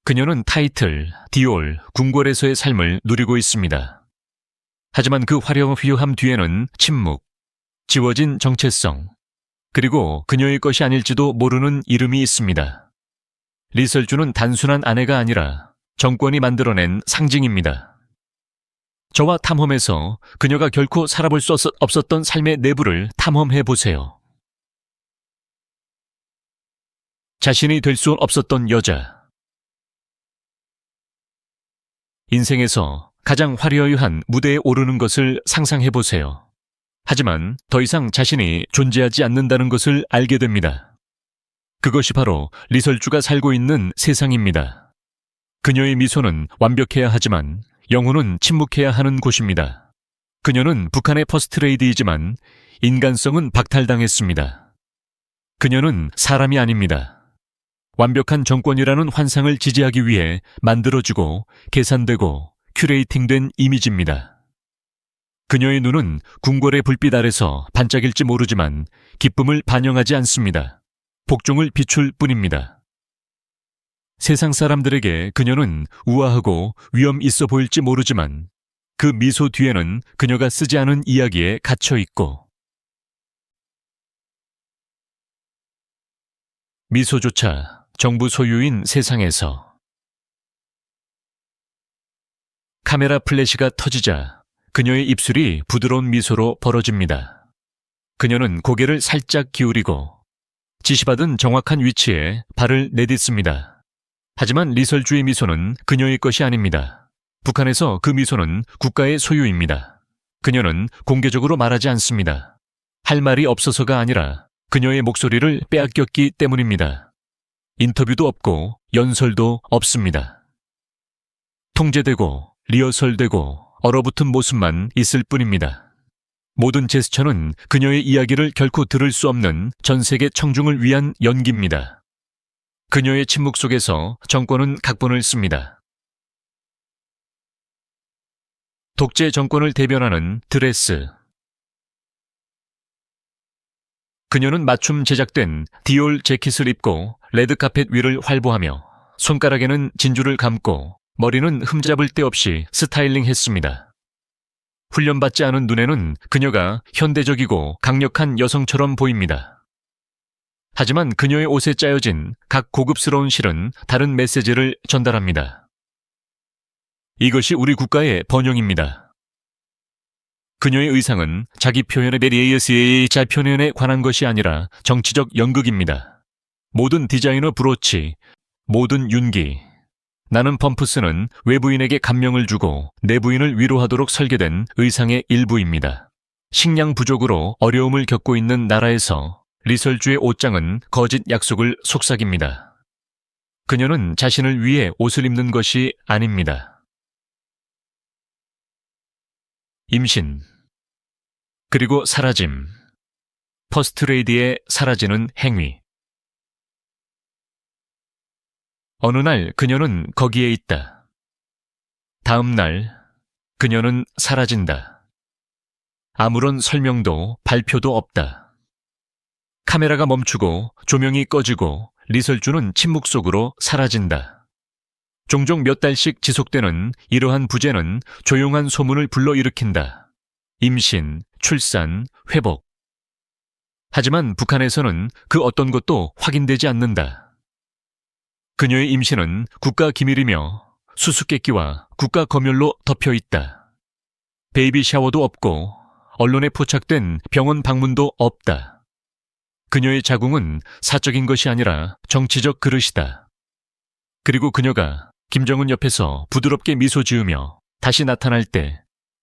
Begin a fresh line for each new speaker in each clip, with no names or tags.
그녀는 타이틀, 디올, 궁궐에서의 삶을 누리고 있습니다. 하지만 그 화려함 뒤에는 침묵, 지워진 정체성, 그리고 그녀의 것이 아닐지도 모르는 이름이 있습니다. 리설주는 단순한 아내가 아니라 정권이 만들어낸 상징입니다. 저와 탐험에서 그녀가 결코 살아볼 수 없었던 삶의 내부를 탐험해 보세요. 자신이 될 수 없었던 여자. 인생에서 가장 화려한 무대에 오르는 것을 상상해 보세요. 하지만 더 이상 자신이 존재하지 않는다는 것을 알게 됩니다. 그것이 바로 리설주가 살고 있는 세상입니다. 그녀의 미소는 완벽해야 하지만 영혼은 침묵해야 하는 곳입니다. 그녀는 북한의 퍼스트레이디이지만 인간성은 박탈당했습니다. 그녀는 사람이 아닙니다. 완벽한 정권이라는 환상을 지지하기 위해 만들어지고 계산되고 큐레이팅된 이미지입니다. 그녀의 눈은 궁궐의 불빛 아래서 반짝일지 모르지만 기쁨을 반영하지 않습니다. 복종을 비출 뿐입니다. 세상 사람들에게 그녀는 우아하고 위험 있어 보일지 모르지만 그 미소 뒤에는 그녀가 쓰지 않은 이야기에 갇혀 있고 미소조차 정부 소유인 세상에서 카메라 플래시가 터지자 그녀의 입술이 부드러운 미소로 벌어집니다. 그녀는 고개를 살짝 기울이고 지시받은 정확한 위치에 발을 내딛습니다. 하지만 리설주의 미소는 그녀의 것이 아닙니다. 북한에서 그 미소는 국가의 소유입니다. 그녀는 공개적으로 말하지 않습니다. 할 말이 없어서가 아니라 그녀의 목소리를 빼앗겼기 때문입니다. 인터뷰도 없고 연설도 없습니다. 통제되고 리허설되고 얼어붙은 모습만 있을 뿐입니다. 모든 제스처는 그녀의 이야기를 결코 들을 수 없는 전 세계 청중을 위한 연기입니다. 그녀의 침묵 속에서 정권은 각본을 씁니다. 독재 정권을 대변하는 드레스. 그녀는 맞춤 제작된 디올 재킷을 입고 레드카펫 위를 활보하며 손가락에는 진주를 감고 머리는 흠잡을 데 없이 스타일링했습니다. 훈련받지 않은 눈에는 그녀가 현대적이고 강력한 여성처럼 보입니다. 하지만 그녀의 옷에 짜여진 각 고급스러운 실은 다른 메시지를 전달합니다. 이것이 우리 국가의 번영입니다. 그녀의 의상은 자기 표현의 베리에이스의 자 표현에 관한 것이 아니라 정치적 연극입니다. 모든 디자이너 브로치, 모든 윤기, 나는 펌프스는 외부인에게 감명을 주고 내부인을 위로하도록 설계된 의상의 일부입니다. 식량 부족으로 어려움을 겪고 있는 나라에서 리설주의 옷장은 거짓 약속을 속삭입니다. 그녀는 자신을 위해 옷을 입는 것이 아닙니다. 임신, 그리고 사라짐, 퍼스트레이디의 사라지는 행위. 어느 날 그녀는 거기에 있다. 다음 날 그녀는 사라진다. 아무런 설명도 발표도 없다. 카메라가 멈추고 조명이 꺼지고 리설주는 침묵 속으로 사라진다. 종종 몇 달씩 지속되는 이러한 부재는 조용한 소문을 불러일으킨다. 임신, 출산, 회복. 하지만 북한에서는 그 어떤 것도 확인되지 않는다. 그녀의 임신은 국가 기밀이며 수수께끼와 국가 검열로 덮여 있다. 베이비 샤워도 없고 언론에 포착된 병원 방문도 없다. 그녀의 자궁은 사적인 것이 아니라 정치적 그릇이다. 그리고 그녀가 김정은 옆에서 부드럽게 미소 지으며 다시 나타날 때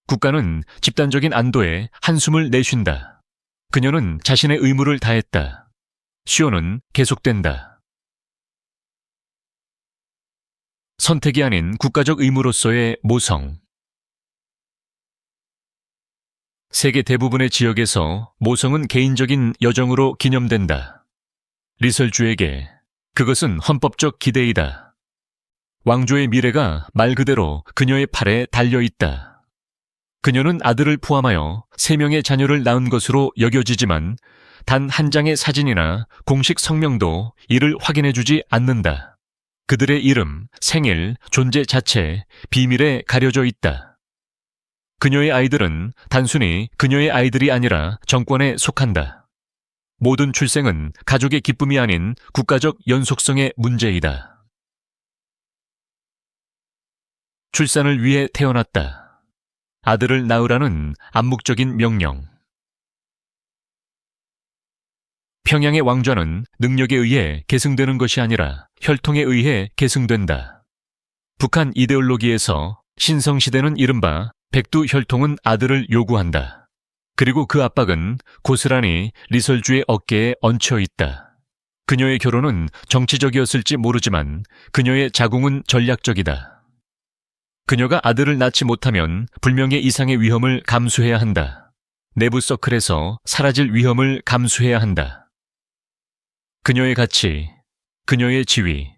국가는 집단적인 안도에 한숨을 내쉰다. 그녀는 자신의 의무를 다했다. 시효는 계속된다. 선택이 아닌 국가적 의무로서의 모성. 세계 대부분의 지역에서 모성은 개인적인 여정으로 기념된다. 리설주에게 그것은 헌법적 기대이다. 왕조의 미래가 말 그대로 그녀의 팔에 달려있다. 그녀는 아들을 포함하여 3명의 자녀를 낳은 것으로 여겨지지만 단 한 장의 사진이나 공식 성명도 이를 확인해주지 않는다. 그들의 이름, 생일, 존재 자체, 비밀에 가려져 있다. 그녀의 아이들은 단순히 그녀의 아이들이 아니라 정권에 속한다. 모든 출생은 가족의 기쁨이 아닌 국가적 연속성의 문제이다. 출산을 위해 태어났다. 아들을 낳으라는 암묵적인 명령. 평양의 왕좌는 능력에 의해 계승되는 것이 아니라 혈통에 의해 계승된다. 북한 이데올로기에서 신성시대는 이른바 백두 혈통은 아들을 요구한다. 그리고 그 압박은 고스란히 리설주의 어깨에 얹혀 있다. 그녀의 결혼은 정치적이었을지 모르지만 그녀의 자궁은 전략적이다. 그녀가 아들을 낳지 못하면 불명예 이상의 위험을 감수해야 한다. 내부 서클에서 사라질 위험을 감수해야 한다. 그녀의 가치, 그녀의 지위,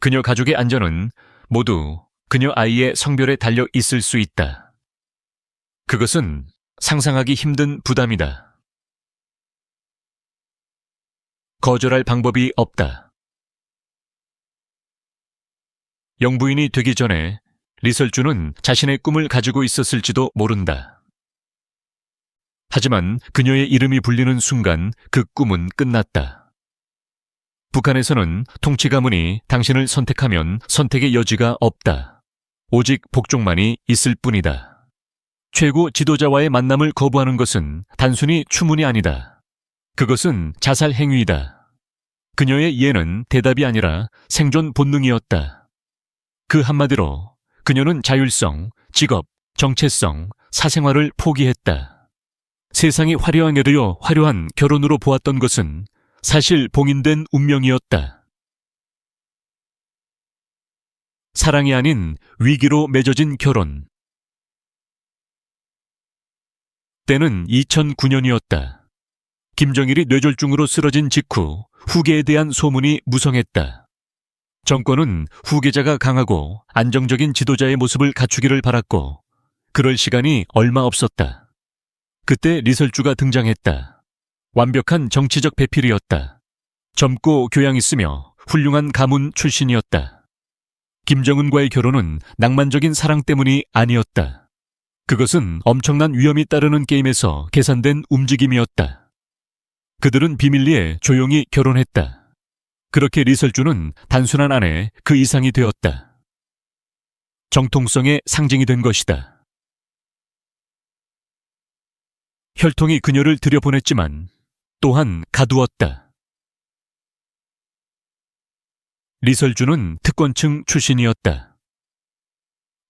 그녀 가족의 안전은 모두 그녀 아이의 성별에 달려 있을 수 있다. 그것은 상상하기 힘든 부담이다. 거절할 방법이 없다. 영부인이 되기 전에 리설주는 자신의 꿈을 가지고 있었을지도 모른다. 하지만 그녀의 이름이 불리는 순간 그 꿈은 끝났다. 북한에서는 통치 가문이 당신을 선택하면 선택의 여지가 없다. 오직 복종만이 있을 뿐이다. 최고 지도자와의 만남을 거부하는 것은 단순히 추문이 아니다. 그것은 자살 행위이다. 그녀의 이해는 대답이 아니라 생존 본능이었다. 그 한마디로 그녀는 자율성, 직업, 정체성, 사생활을 포기했다. 세상이 화려하게 되어 화려한 결혼으로 보았던 것은 사실 봉인된 운명이었다. 사랑이 아닌 위기로 맺어진 결혼. 때는 2009년이었다. 김정일이 뇌졸중으로 쓰러진 직후 후계에 대한 소문이 무성했다. 정권은 후계자가 강하고 안정적인 지도자의 모습을 갖추기를 바랐고 그럴 시간이 얼마 없었다. 그때 리설주가 등장했다. 완벽한 정치적 배필이었다. 젊고 교양 있으며 훌륭한 가문 출신이었다. 김정은과의 결혼은 낭만적인 사랑 때문이 아니었다. 그것은 엄청난 위험이 따르는 게임에서 계산된 움직임이었다. 그들은 비밀리에 조용히 결혼했다. 그렇게 리설주는 단순한 아내 그 이상이 되었다. 정통성의 상징이 된 것이다. 혈통이 그녀를 들여보냈지만 또한 가두었다. 리설주는 특권층 출신이었다.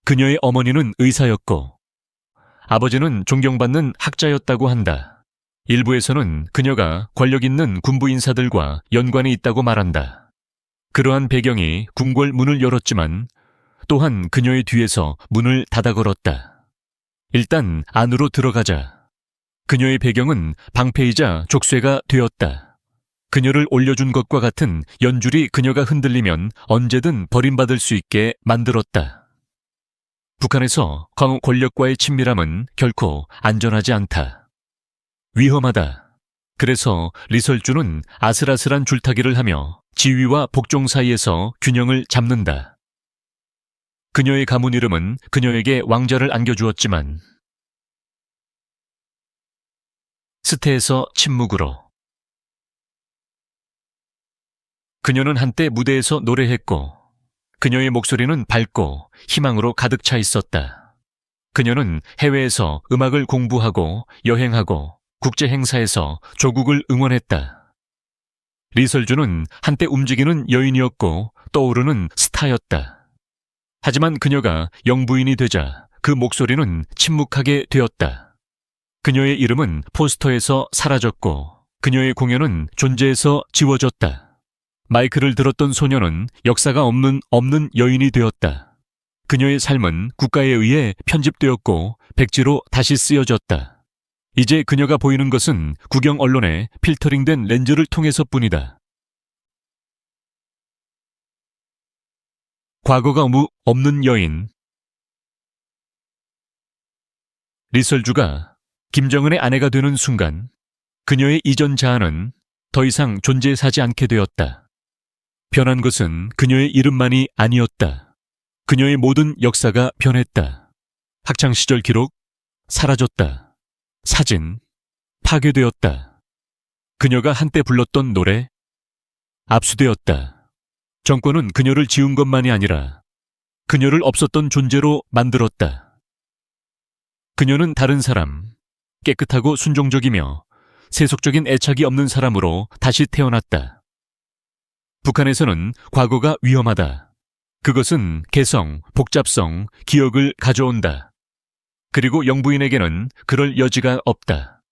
그녀의 어머니는 의사였고 아버지는 존경받는 학자였다고 한다. 일부에서는 그녀가 권력 있는 군부 인사들과 연관이 있다고 말한다. 그러한 배경이 궁궐 문을 열었지만 또한 그녀의 뒤에서 문을 닫아 걸었다. 일단 안으로 들어가자. 그녀의 배경은 방패이자 족쇄가 되었다. 그녀를 올려준 것과 같은 연줄이 그녀가 흔들리면 언제든 버림받을 수 있게 만들었다. 북한에서 권력과의 친밀함은 결코 안전하지 않다. 위험하다. 그래서 리설주는 아슬아슬한 줄타기를 하며 지위와 복종 사이에서 균형을 잡는다. 그녀의 가문 이름은 그녀에게 왕자를 안겨주었지만 스테에서 침묵으로. 그녀는 한때 무대에서 노래했고 그녀의 목소리는 밝고 희망으로 가득 차 있었다. 그녀는 해외에서 음악을 공부하고 여행하고 국제 행사에서 조국을 응원했다. 리설주는 한때 움직이는 여인이었고 떠오르는 스타였다. 하지만 그녀가 영부인이 되자 그 목소리는 침묵하게 되었다. 그녀의 이름은 포스터에서 사라졌고 그녀의 공연은 존재에서 지워졌다. 마이크를 들었던 소녀는 역사가 없는 여인이 되었다. 그녀의 삶은 국가에 의해 편집되었고 백지로 다시 쓰여졌다. 이제 그녀가 보이는 것은 국영 언론에 필터링된 렌즈를 통해서뿐이다. 과거가 없는 여인. 리설주가 김정은의 아내가 되는 순간 그녀의 이전 자아는 더 이상 존재하지 않게 되었다. 변한 것은 그녀의 이름만이 아니었다. 그녀의 모든 역사가 변했다. 학창시절 기록, 사라졌다. 사진, 파괴되었다. 그녀가 한때 불렀던 노래, 압수되었다. 정권은 그녀를 지운 것만이 아니라 그녀를 없었던 존재로 만들었다. 그녀는 다른 사람, 깨끗하고 순종적이며 세속적인 애착이 없는 사람으로 다시 태어났다. 북한에서는 과거가 위험하다. 그것은 개성, 복잡성, 기억을 가져온다. 그리고 영부인에게는 그럴 여지가 없다.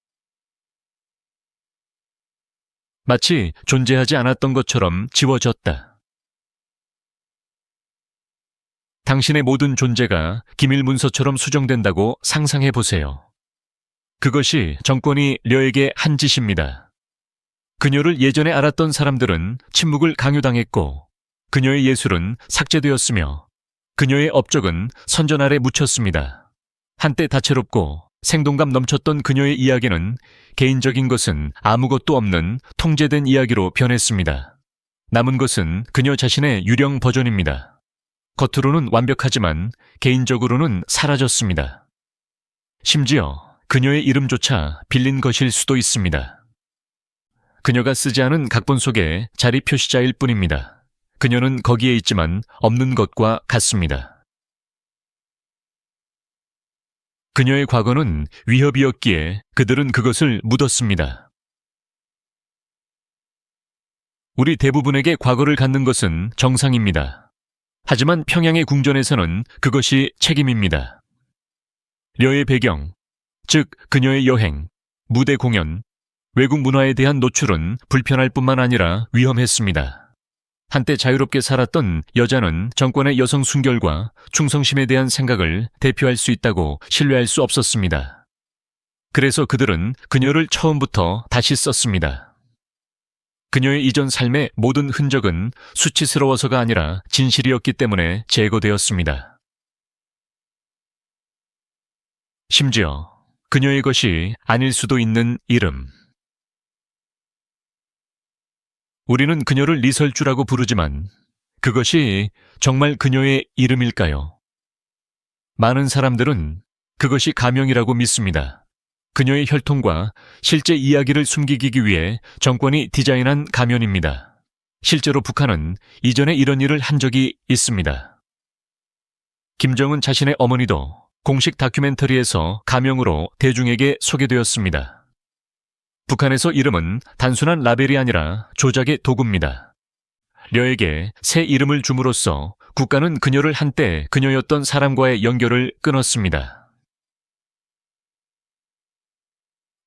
마치 존재하지 않았던 것처럼 지워졌다. 당신의 모든 존재가 기밀 문서처럼 수정된다고 상상해 보세요. 그것이 정권이 려에게 한 짓입니다. 그녀를 예전에 알았던 사람들은 침묵을 강요당했고 그녀의 예술은 삭제되었으며 그녀의 업적은 선전 아래 묻혔습니다. 한때 다채롭고 생동감 넘쳤던 그녀의 이야기는 개인적인 것은 아무것도 없는 통제된 이야기로 변했습니다. 남은 것은 그녀 자신의 유령 버전입니다. 겉으로는 완벽하지만 개인적으로는 사라졌습니다. 심지어 그녀의 이름조차 빌린 것일 수도 있습니다. 그녀가 쓰지 않은 각본 속에 자리 표시자일 뿐입니다. 그녀는 거기에 있지만 없는 것과 같습니다. 그녀의 과거는 위협이었기에 그들은 그것을 묻었습니다. 우리 대부분에게 과거를 갖는 것은 정상입니다. 하지만 평양의 궁전에서는 그것이 책임입니다. 려의 배경, 즉 그녀의 여행, 무대 공연, 외국 문화에 대한 노출은 불편할 뿐만 아니라 위험했습니다. 한때 자유롭게 살았던 여자는 정권의 여성 순결과 충성심에 대한 생각을 대표할 수 있다고 신뢰할 수 없었습니다. 그래서 그들은 그녀를 처음부터 다시 썼습니다. 그녀의 이전 삶의 모든 흔적은 수치스러워서가 아니라 진실이었기 때문에 제거되었습니다. 심지어 그녀의 것이 아닐 수도 있는 이름. 우리는 그녀를 리설주라고 부르지만 그것이 정말 그녀의 이름일까요? 많은 사람들은 그것이 가명이라고 믿습니다. 그녀의 혈통과 실제 이야기를 숨기기 위해 정권이 디자인한 가면입니다. 실제로 북한은 이전에 이런 일을 한 적이 있습니다. 김정은 자신의 어머니도 공식 다큐멘터리에서 가명으로 대중에게 소개되었습니다. 북한에서 이름은 단순한 라벨이 아니라 조작의 도구입니다. 려에게 새 이름을 줌으로써 국가는 그녀를 한때 그녀였던 사람과의 연결을 끊었습니다.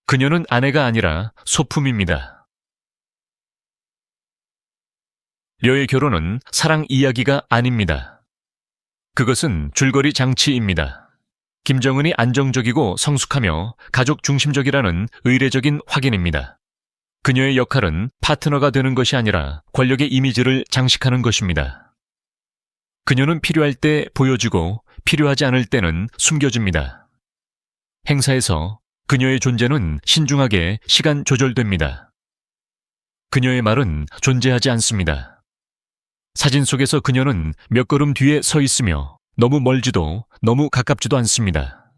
그녀는 아내가 아니라 소품입니다. 려의 결혼은 사랑 이야기가 아닙니다. 그것은 줄거리 장치입니다. 김정은이 안정적이고 성숙하며 가족 중심적이라는 의례적인 확인입니다. 그녀의 역할은 파트너가 되는 것이 아니라 권력의 이미지를 장식하는 것입니다. 그녀는 필요할 때 보여주고 필요하지 않을 때는 숨겨줍니다. 행사에서 그녀의 존재는 신중하게 시간 조절됩니다. 그녀의 말은 존재하지 않습니다. 사진 속에서 그녀는 몇 걸음 뒤에 서 있으며 너무 멀지도 너무 가깝지도 않습니다.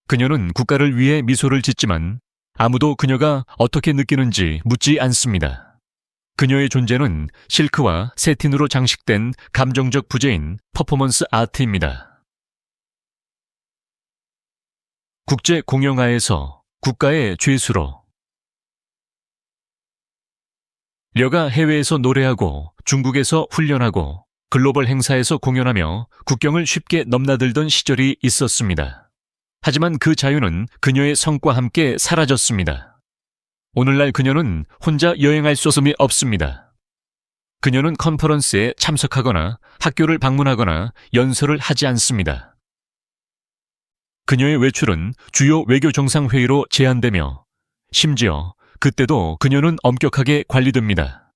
그녀는 국가를 위해 미소를 짓지만 아무도 그녀가 어떻게 느끼는지 묻지 않습니다. 그녀의 존재는 실크와 세틴으로 장식된 감정적 부재인 퍼포먼스 아트입니다. 국제 공영화에서 국가의 죄수로. 려가 해외에서 노래하고 중국에서 훈련하고 글로벌 행사에서 공연하며 국경을 쉽게 넘나들던 시절이 있었습니다. 하지만 그 자유는 그녀의 성과 함께 사라졌습니다. 오늘날 그녀는 혼자 여행할 수없음이 없습니다. 그녀는 컨퍼런스에 참석하거나 학교를 방문하거나 연설을 하지 않습니다. 그녀의 외출은 주요 외교 정상회의로 제한되며 심지어 그때도 그녀는 엄격하게 관리됩니다.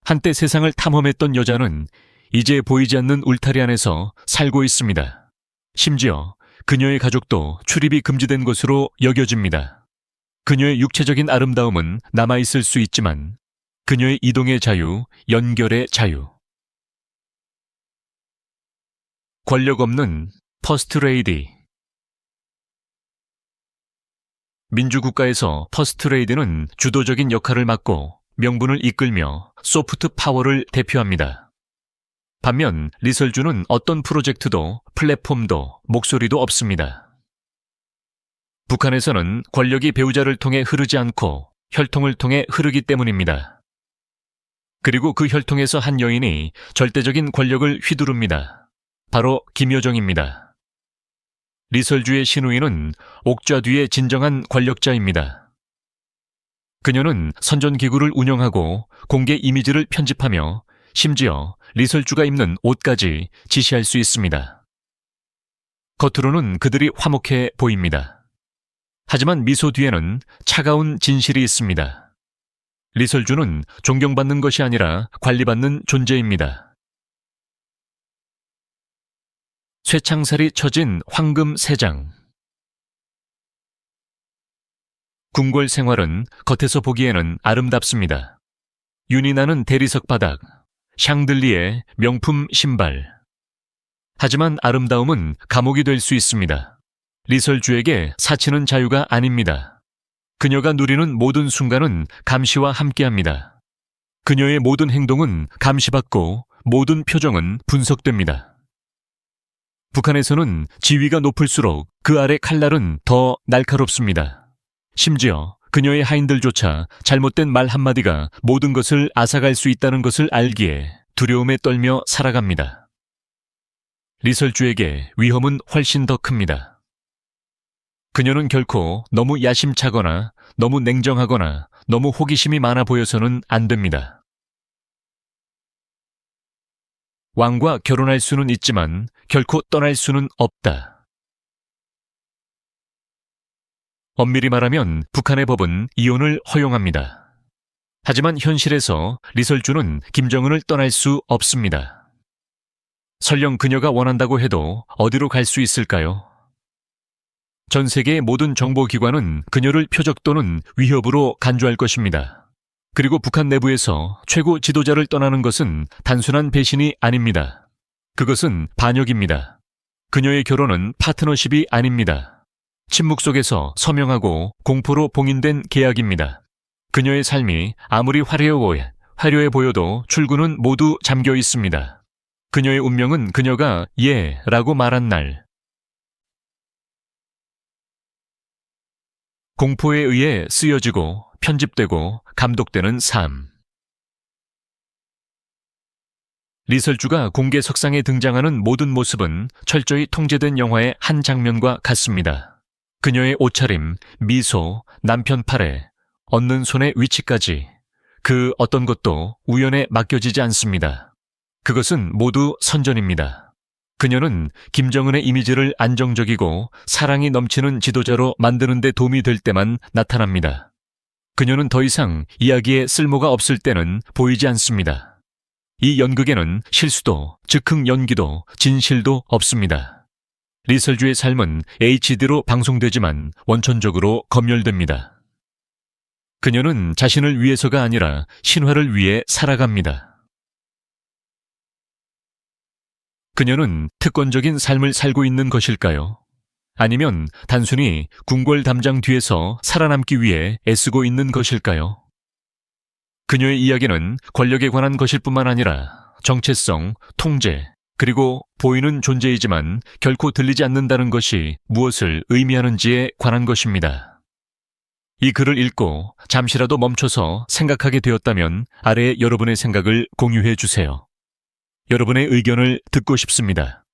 한때 세상을 탐험했던 여자는 이제 보이지 않는 울타리 안에서 살고 있습니다. 심지어 그녀의 가족도 출입이 금지된 것으로 여겨집니다. 그녀의 육체적인 아름다움은 남아있을 수 있지만 그녀의 이동의 자유, 연결의 자유. 권력 없는 퍼스트 레이디. 민주국가에서 퍼스트 레이디는 주도적인 역할을 맡고 명분을 이끌며 소프트 파워를 대표합니다. 반면 리설주는 어떤 프로젝트도 플랫폼도 목소리도 없습니다. 북한에서는 권력이 배우자를 통해 흐르지 않고 혈통을 통해 흐르기 때문입니다. 그리고 그 혈통에서 한 여인이 절대적인 권력을 휘두릅니다. 바로 김여정입니다. 리설주의 신우이는 옥좌 뒤의 진정한 권력자입니다. 그녀는 선전기구를 운영하고 공개 이미지를 편집하며 심지어 리설주가 입는 옷까지 지시할 수 있습니다. 겉으로는 그들이 화목해 보입니다. 하지만 미소 뒤에는 차가운 진실이 있습니다. 리설주는 존경받는 것이 아니라 관리받는 존재입니다. 쇠창살이 쳐진 황금 세장. 궁궐 생활은 겉에서 보기에는 아름답습니다. 윤이 나는 대리석 바닥, 샹들리에 명품 신발. 하지만 아름다움은 감옥이 될 수 있습니다. 리설주에게 사치는 자유가 아닙니다. 그녀가 누리는 모든 순간은 감시와 함께합니다. 그녀의 모든 행동은 감시받고 모든 표정은 분석됩니다. 북한에서는 지위가 높을수록 그 아래 칼날은 더 날카롭습니다. 심지어 그녀의 하인들조차 잘못된 말 한마디가 모든 것을 앗아갈 수 있다는 것을 알기에 두려움에 떨며 살아갑니다. 리설주에게 위험은 훨씬 더 큽니다. 그녀는 결코 너무 야심차거나 너무 냉정하거나 너무 호기심이 많아 보여서는 안 됩니다. 왕과 결혼할 수는 있지만 결코 떠날 수는 없다. 엄밀히 말하면 북한의 법은 이혼을 허용합니다. 하지만 현실에서 리설주는 김정은을 떠날 수 없습니다. 설령 그녀가 원한다고 해도 어디로 갈 수 있을까요? 전 세계의 모든 정보기관은 그녀를 표적 또는 위협으로 간주할 것입니다. 그리고 북한 내부에서 최고 지도자를 떠나는 것은 단순한 배신이 아닙니다. 그것은 반역입니다. 그녀의 결혼은 파트너십이 아닙니다. 침묵 속에서 서명하고 공포로 봉인된 계약입니다. 그녀의 삶이 아무리 화려해 보여도 출구는 모두 잠겨 있습니다. 그녀의 운명은 그녀가 예 라고 말한 날. 공포에 의해 쓰여지고 편집되고 감독되는 삶. 리설주가 공개석상에 등장하는 모든 모습은 철저히 통제된 영화의 한 장면과 같습니다. 그녀의 옷차림, 미소, 남편 팔에, 얻는 손의 위치까지 그 어떤 것도 우연에 맡겨지지 않습니다. 그것은 모두 선전입니다. 그녀는 김정은의 이미지를 안정적이고 사랑이 넘치는 지도자로 만드는 데 도움이 될 때만 나타납니다. 그녀는 더 이상 이야기에 쓸모가 없을 때는 보이지 않습니다. 이 연극에는 실수도, 즉흥 연기도, 진실도 없습니다. 리설주의 삶은 HD로 방송되지만 원천적으로 검열됩니다. 그녀는 자신을 위해서가 아니라 신화를 위해 살아갑니다. 그녀는 특권적인 삶을 살고 있는 것일까요? 아니면 단순히 궁궐 담장 뒤에서 살아남기 위해 애쓰고 있는 것일까요? 그녀의 이야기는 권력에 관한 것일 뿐만 아니라 정체성, 통제, 그리고 보이는 존재이지만 결코 들리지 않는다는 것이 무엇을 의미하는지에 관한 것입니다. 이 글을 읽고 잠시라도 멈춰서 생각하게 되었다면 아래에 여러분의 생각을 공유해 주세요. 여러분의 의견을 듣고 싶습니다.